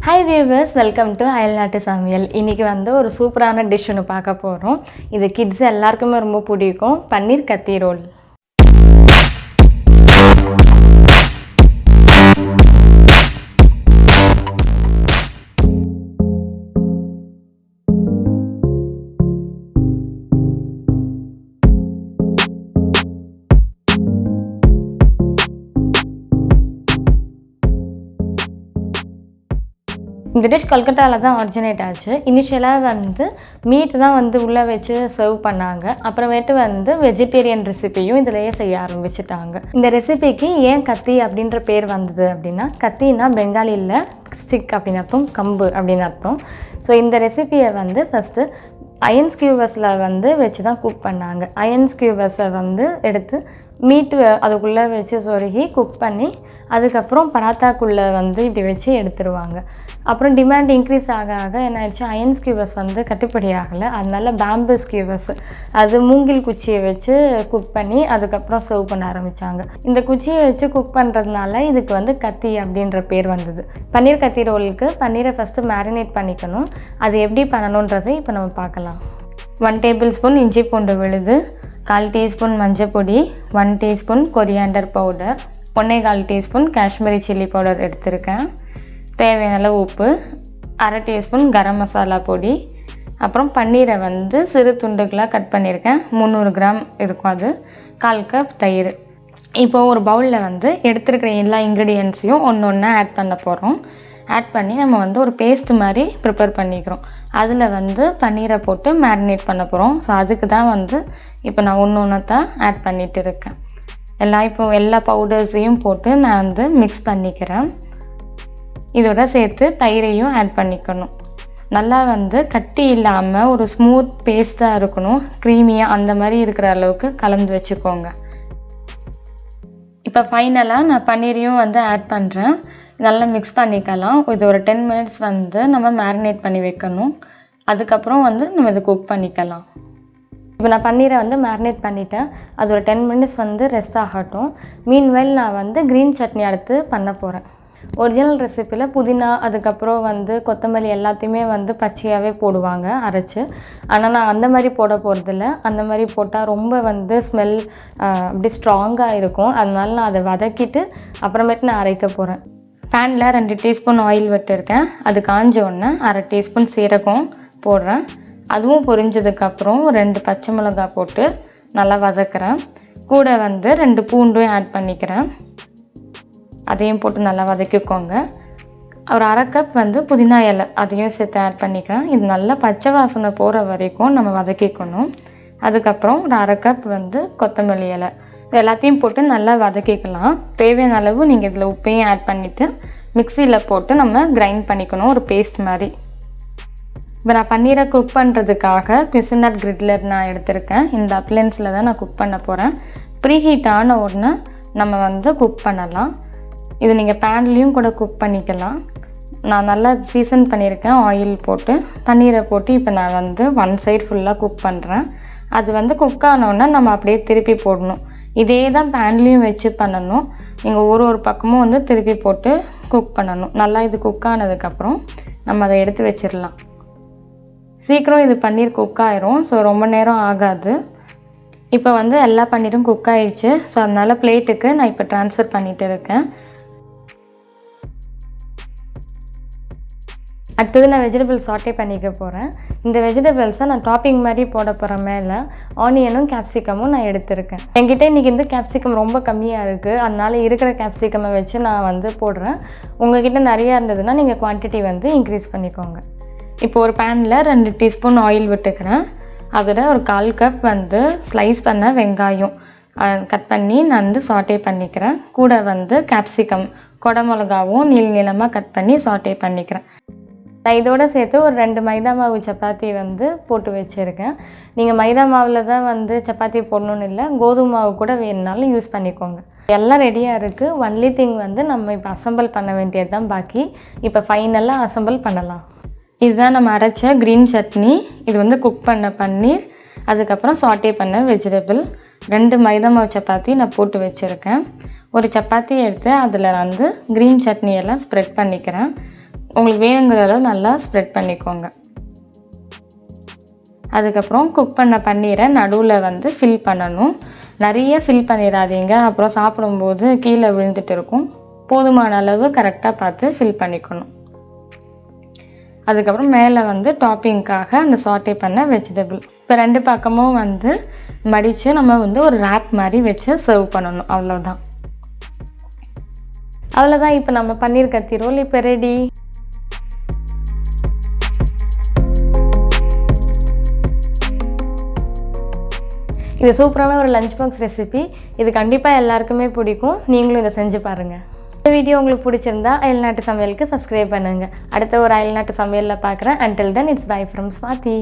Hi viewers, welcome to அயல்நாட்டு சமையல். இன்னைக்கு வந்து ஒரு சூப்பரான டிஷ் ஒன்று பார்க்க போகிறோம். இது கிட்ஸ் எல்லாருக்குமே ரொம்ப பிடிக்கும். பன்னீர் கத்தி ரோல். இந்த டிஷ் கல்கட்டாவில் தான் ஒரிஜினேட் ஆச்சு. இனிஷியலாக வந்து மீட் தான் வந்து உள்ளே வச்சு சர்வ் பண்ணாங்க. அப்புறமேட்டு வந்து வெஜிடேரியன் ரெசிபியும் இதிலேயே செய்ய ஆரம்பிச்சிட்டாங்க. இந்த ரெசிபிக்கு ஏன் கத்தி அப்படின்ற பேர் வந்தது அப்படின்னா, கத்தினா பெங்காலியில் ஸ்டிக் அப்படின்னு அர்த்தம், கம்பு அப்படின்னு அர்த்தம். ஸோ இந்த ரெசிபியை வந்து ஃபஸ்ட்டு அயன் ஸ்கியூவர்ஸில் வந்து வச்சு தான் குக் பண்ணாங்க. அயன் ஸ்கியூவர்ஸை வந்து எடுத்து மீட்டு அதுக்குள்ளே வச்சு சொருகி குக் பண்ணி அதுக்கப்புறம் பராத்தாக்குள்ளே வந்து இப்படி வச்சு எடுத்துருவாங்க. அப்புறம் டிமாண்ட் இன்க்ரீஸ் ஆக ஆக என்ன ஆயிடுச்சு, அயன் ஸ்கியூவர்ஸ் வந்து கட்டுப்படி ஆகலை. அதனால பேம்பு ஸ்கியூவர்ஸ், அது மூங்கில் குச்சியை வச்சு குக் பண்ணி அதுக்கப்புறம் சர்வ் பண்ண ஆரம்பித்தாங்க. இந்த குச்சியை வச்சு குக் பண்ணுறதுனால இதுக்கு வந்து கத்தி அப்படின்ற பேர் வந்தது. பன்னீர் கத்தி ரோலுக்கு பன்னீரை ஃபஸ்ட்டு மேரினேட் பண்ணிக்கணும். அது எப்படி பண்ணணுன்றதை இப்போ நம்ம பார்க்கலாம். 1 டேபிள் ஸ்பூன் இஞ்சி பூண்டு விழுது, 1/4 டீஸ்பூன் மஞ்சள் பொடி, 1 teaspoon coriander powder, 1/4 teaspoon Kashmiri chilli powder எடுத்திருக்கேன். தேவையான அளவு உப்பு, 1/2 டீஸ்பூன் கரம் மசாலா பொடி, அப்புறம் பன்னீரை வந்து சிறு துண்டுகளாக கட் பண்ணியிருக்கேன். 300 கிராம் இருக்கும். அது 1/4 கப் தயிர். இப்போது ஒரு பவுலில் வந்து எடுத்துருக்கிற எல்லா இன்க்ரீடியன்ஸையும் ஒன்று ஒன்றா ஆட் பண்ண போகிறோம். ஆட் பண்ணி நம்ம வந்து ஒரு பேஸ்ட் மாதிரி ப்ரிப்பேர் பண்ணிக்கிறோம். அதில் வந்து பன்னீரை போட்டு மேரினேட் பண்ண போகிறோம். ஸோ அதுக்கு தான் வந்து இப்போ நான் ஒன்று ஒன்றத்தான் ஆட் பண்ணிகிட்டு இருக்கேன். எல்லா பவுடர்ஸையும் போட்டு நான் வந்து மிக்ஸ் பண்ணிக்கிறேன். இதோட சேர்த்து தயிரையும் ஆட் பண்ணிக்கணும். நல்லா வந்து கட்டி இல்லாமல் ஒரு ஸ்மூத் பேஸ்ட்டாக இருக்கணும், க்ரீமியாக அந்த மாதிரி இருக்கிற அளவுக்கு கலந்து வச்சுக்கோங்க. இப்போ ஃபைனலாக நான் பன்னீரையும் வந்து ஆட் பண்ணுறேன். நல்லா மிக்ஸ் பண்ணிக்கலாம். இது ஒரு 10 மினிட்ஸ் வந்து நம்ம மேரினேட் பண்ணி வைக்கணும். அதுக்கப்புறம் வந்து நம்ம இதை குக் பண்ணிக்கலாம். இப்போ நான் பன்னீரை வந்து மேரினேட் பண்ணிட்டேன். அது ஒரு 10 மினிட்ஸ் வந்து ரெஸ்ட் ஆகட்டும். மீன்வைல் நான் வந்து க்ரீன் சட்னி அடுத்து பண்ண போகிறேன். ஒரிஜினல் ரெசிப்பியில் புதினா அதுக்கப்புறம் வந்து கொத்தமல்லி எல்லாத்தையுமே வந்து பச்சையாகவே போடுவாங்க அரைச்சி. ஆனால் நான் அந்த மாதிரி போட போகிறதில்ல. அந்த மாதிரி போட்டால் ரொம்ப வந்து ஸ்மெல் அப்படி ஸ்ட்ராங்காக இருக்கும். அதனால நான் அதை வதக்கிட்டு அப்புறமேட்டு நான் அரைக்க போகிறேன். பேனில் 2 டீஸ்பூன் ஆயில் விட்டுருக்கேன். அது காஞ்ச உடனே 1/2 டீஸ்பூன் சீரகம் போடுறேன். அதுவும் பொரிஞ்சதுக்கப்புறம் 2 பச்சை மிளகாய் போட்டு நல்லா வதக்குறேன். கூட வந்து 2 பூண்டும் ஆட் பண்ணிக்கிறேன். அதையும் போட்டு நல்லா வதக்கிக்கோங்க. ஒரு 1/2 கப் வந்து புதினா இலை அதையும் சேர்த்து ஆட் பண்ணிக்கிறேன். இது நல்லா பச்சை வாசனை போகிற வரைக்கும் நம்ம வதக்கிக்கணும். அதுக்கப்புறம் ஒரு 1/2 கப் வந்து கொத்தமல்லி இலை எல்லாத்தையும் போட்டு நல்லா வதக்கிக்கலாம். தேவையான அளவு நீங்கள் இதில் உப்பையும் ஆட் பண்ணிவிட்டு மிக்சியில் போட்டு நம்ம கிரைண்ட் பண்ணிக்கணும், ஒரு பேஸ்ட் மாதிரி. இப்போ நான் பன்னீரை குக் பண்ணுறதுக்காக குசினட் கிரிட்லர் நான் எடுத்திருக்கேன். இந்த அப்ளைன்ஸில் தான் நான் குக் பண்ண போகிறேன். ப்ரீஹீட் ஆன உடனே நம்ம வந்து குக் பண்ணலாம். இது நீங்கள் பேன்லேயும் கூட குக் பண்ணிக்கலாம். நான் நல்லா சீசன் பண்ணியிருக்கேன் ஆயில் போட்டு. பன்னீரை போட்டு இப்போ நான் வந்து 1 சைடு ஃபுல்லாக குக் பண்ணுறேன். அது வந்து குக் ஆனோடனே நம்ம அப்படியே திருப்பி போடணும். இதே தான் பேன்லேயும் வச்சு பண்ணணும். நீங்கள் ஒரு பக்கமும் வந்து திருப்பி போட்டு குக் பண்ணணும். நல்லா இது குக் ஆனதுக்கப்புறம் நம்ம அதை எடுத்து வச்சிடலாம். சீக்கிரம் இது பன்னீர் குக் ஆயிரும். ஸோ ரொம்ப நேரம் ஆகாது. இப்போ வந்து எல்லா பன்னீரும் குக் ஆகிடுச்சு. ஸோ அதனால் பிளேட்டுக்கு நான் இப்போ ட்ரான்ஸ்ஃபர் பண்ணிகிட்டு இருக்கேன். அடுத்தது நான் வெஜிடபிள்ஸ் சாட்டே பண்ணிக்க போகிறேன். இந்த வெஜிடபிள்ஸை நான் டாப்பிங் மாதிரி போட போகிறேன். மேலே ஆனியனும் கேப்சிகமும் நான் எடுத்திருக்கேன். என்கிட்ட இன்றைக்கி இந்த கேப்சிகம் ரொம்ப கம்மியாக இருக்குது. அதனால் இருக்கிற கேப்சிகமை வச்சு நான் வந்து போடுறேன். உங்கள்கிட்ட நிறையா இருந்ததுன்னா நீங்கள் குவான்டிட்டி வந்து இன்க்ரீஸ் பண்ணிக்கோங்க. இப்போ ஒரு பேனில் 2 டீஸ்பூன் ஆயில் விட்டுக்கிறேன். அதோட ஒரு 1/4 கப் வந்து ஸ்லைஸ் பண்ண வெங்காயம் கட் பண்ணி நான் வந்து சாட்டே பண்ணிக்கிறேன். கூட வந்து கேப்சிகம் கொடை மிளகாவும் நீளமாக கட் பண்ணி சாட்டே பண்ணிக்கிறேன். நான் இதோடு சேர்த்து ஒரு 2 மைதா மாவு சப்பாத்தி வந்து போட்டு வச்சுருக்கேன். நீங்கள் மைதா மாவில் தான் வந்து சப்பாத்தி போடணுன்னு இல்லை, கோதுமை மாவு கூட வேணுனாலும் யூஸ் பண்ணிக்கோங்க. எல்லாம் ரெடியாக இருக்குது. ஒன்லி திங் வந்து நம்ம இப்போ அசம்பிள் பண்ண வேண்டியது தான் பாக்கி. இப்போ ஃபைனலாக அசம்பிள் பண்ணலாம். இதுதான் நம்ம அரைச்ச க்ரீன் சட்னி. இது வந்து குக் பண்ண பன்னீர், அதுக்கப்புறம் சாட்டே பண்ண வெஜிடபிள். 2 மைதா மாவு சப்பாத்தி நான் போட்டு வச்சுருக்கேன். ஒரு சப்பாத்தி எடுத்து அதில் வந்து க்ரீன் சட்னி எல்லாம் ஸ்ப்ரெட் பண்ணிக்கிறேன். உங்களுக்கு வேணுங்கிற அளவு நல்லா ஸ்ப்ரெட் பண்ணிக்கோங்க. அதுக்கப்புறம் குக் பண்ண பன்னீரை நடுவில் வந்து ஃபில் பண்ணணும். நிறைய ஃபில் பண்ணிடாதீங்க, அப்புறம் சாப்பிடும்போது கீழே விழுந்துட்டு இருக்கும். போதுமான அளவு கரெக்டாக பார்த்து ஃபில் பண்ணிக்கணும். அதுக்கப்புறம் மேலே வந்து டாப்பிங்காக அந்த சாட்டே பண்ண வெஜிடபிள். இப்போ 2 பக்கமும் வந்து மடித்து நம்ம வந்து ஒரு ரேப் மாதிரி வச்சு சர்வ் பண்ணணும். அவ்வளோதான். இப்போ நம்ம பன்னீர் கத்தி ரோல் இப்போ ரெடி. இது சூப்பரான ஒரு லஞ்ச் பாக்ஸ் ரெசிபி. இது கண்டிப்பாக எல்லாருக்குமே பிடிக்கும். நீங்களும் இதை செஞ்சு பாருங்கள். இந்த வீடியோ உங்களுக்கு பிடிச்சிருந்தா அயல்நாட்டு சமையலுக்கு சப்ஸ்கிரைப் பண்ணுங்கள். அடுத்த ஒரு அயல்நாட்டு சமையலில் பார்க்குறேன். Until then, it's bye from Swati.